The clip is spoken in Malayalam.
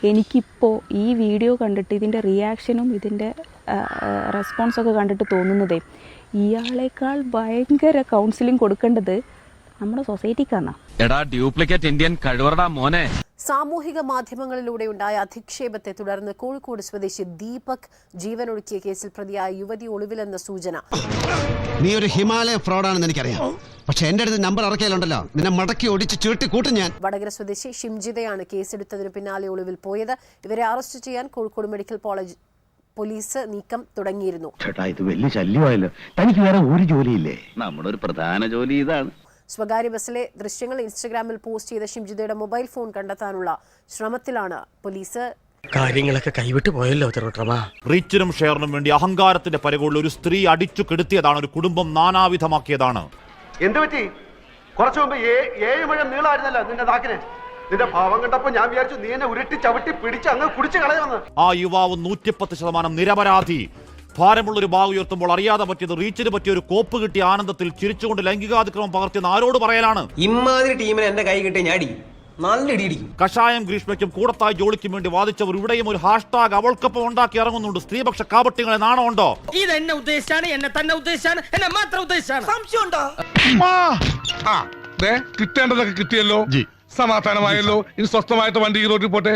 എനിക്കിപ്പോൾ ഈ വീഡിയോ കണ്ടിട്ട് ഇതിൻ്റെ റിയാക്ഷനും ഇതിൻ്റെ റെസ്പോൺസൊക്കെ കണ്ടിട്ട് തോന്നുന്നതേ ഇയാളേക്കാൾ ഭയങ്കര കൗൺസിലിംഗ് കൊടുക്കേണ്ടത് നമ്മുടെ സൊസൈറ്റിക്കാണ്. എടാ ഡ്യൂപ്ലിക്കേറ്റ് ഇന്ത്യൻ കഴിവറടാ മോനെ. സാമൂഹിക മാധ്യമങ്ങളിലൂടെ ഉണ്ടായ അധിക്ഷേപത്തെ തുടർന്ന് കോഴിക്കോട് സ്വദേശി ദീപക് ജീവനൊടുക്കിയ കേസിൽ പ്രതിയായ യുവതി ഒളിവിലെന്ന സൂചന. നീ ഒരു ഹിമാലയ ഫ്രോഡാണെന്ന് എനിക്കറിയാം, പക്ഷെ എന്റെ അടുത്ത് നമ്പർ ഇറക്കിയാലുണ്ടല്ലോ നിന്നെ മടക്കി ഒടിച്ച് ചുരുട്ടി കൂട്ടും ഞാൻ. വടകര സ്വദേശി ഷിംജിതയാണ് കേസെടുത്തതിന് പിന്നാലെ ഒളിവിൽ പോയത്. ഇവരെ അറസ്റ്റ് ചെയ്യാൻ കോഴിക്കോട് മെഡിക്കൽ കോളേജ് പോലീസ് നീക്കം തുടങ്ങിയിരുന്നു. ഇത് വലിയ ശല്യമായല്ലോ. തനിക്ക് വേറെ ഒരു ജോലിയില്ലേ? നമ്മുടെ ഒരു പ്രധാന ജോലി ഇതാണ്. സ്വകാര്യ ബസ്സിലെ ദൃശ്യങ്ങൾ ഇൻസ്റ്റഗ്രാമിൽ പോസ്റ്റ് ചെയ്ത ഷിംജിതയുടെ മൊബൈൽ ഫോൺ കണ്ടെത്താനുള്ള ശ്രമത്തിലാണ് പോലീസ്. കാര്യങ്ങളൊക്കെ കൈവിട്ട് പോയല്ലോ. റീച്ചിനും ഷെയറിനും വേണ്ടി അഹങ്കാരത്തിന്റെ പരകോളിൽ ഒരു സ്ത്രീ അടിച്ചു കെടുത്തിയതാണ്, ഒരു കുടുംബം നാനാവിധമാക്കിയതാണ്. എന്ത് പറ്റി? കുറച്ചു മുമ്പ് 7 മുഴം നീളമായിരുന്നല്ലോ നിന്റെ നാക്കിന്. നിന്റെ ഭാവം കണ്ടപ്പോ ഞാൻ വിചാരിച്ചു നീ എന്നെ ഉരുട്ടി ചവിട്ടി പിടിച്ച് അങ്ങ് കുടിച്ചു കളയുമെന്ന്. ആ യുവാവ് 110% നിരപരാധി. ഭാരമുള്ളൊരു ബാഗ് ഉയർത്തുമ്പോൾ അറിയാതെ പറ്റിയത് റീച്ചിന് പറ്റിയ ഒരു കോപ്പ് കിട്ടിയ ആനന്ദത്തിൽ ചിരിച്ചുകൊണ്ട് ലൈംഗികാതിക്രമം പകർത്തിയെന്ന് ആരോട് പറയലാണ്? ഇമാതിരി ടീമിനെ എന്റെ കൈ കിട്ടിയ ഞാടി നല്ല ഇടിയിരിക്കും. കഷായം ഗ്രീഷ്മയ്ക്കും കൂടത്തായി ജോളിക്കും വേണ്ടി വാദിച്ചവർ ഇവിടെയും ഒരു ഹാഷ്ടാഗ് അവൾക്കൊപ്പം ഉണ്ടാക്കി ഇറങ്ങുന്നുണ്ട്. സ്ത്രീപക്ഷ കാപട്യങ്ങളെ നാണമുണ്ടോ? ഇത് എന്നെ ഉദ്ദേശിച്ചാണ്, എന്നെ തന്നെ ഉദ്ദേശിച്ചാണ്, എന്നെ മാത്രം ഉദ്ദേശിച്ചാണ്. സംശയമുണ്ടോ? കിട്ടേണ്ടതൊക്കെ കിട്ടിയല്ലോ, സമാധാനമായല്ലോ. ഇനി സ്വസ്ഥമായിട്ട് വണ്ടി റോഡിൽ പോട്ടെ.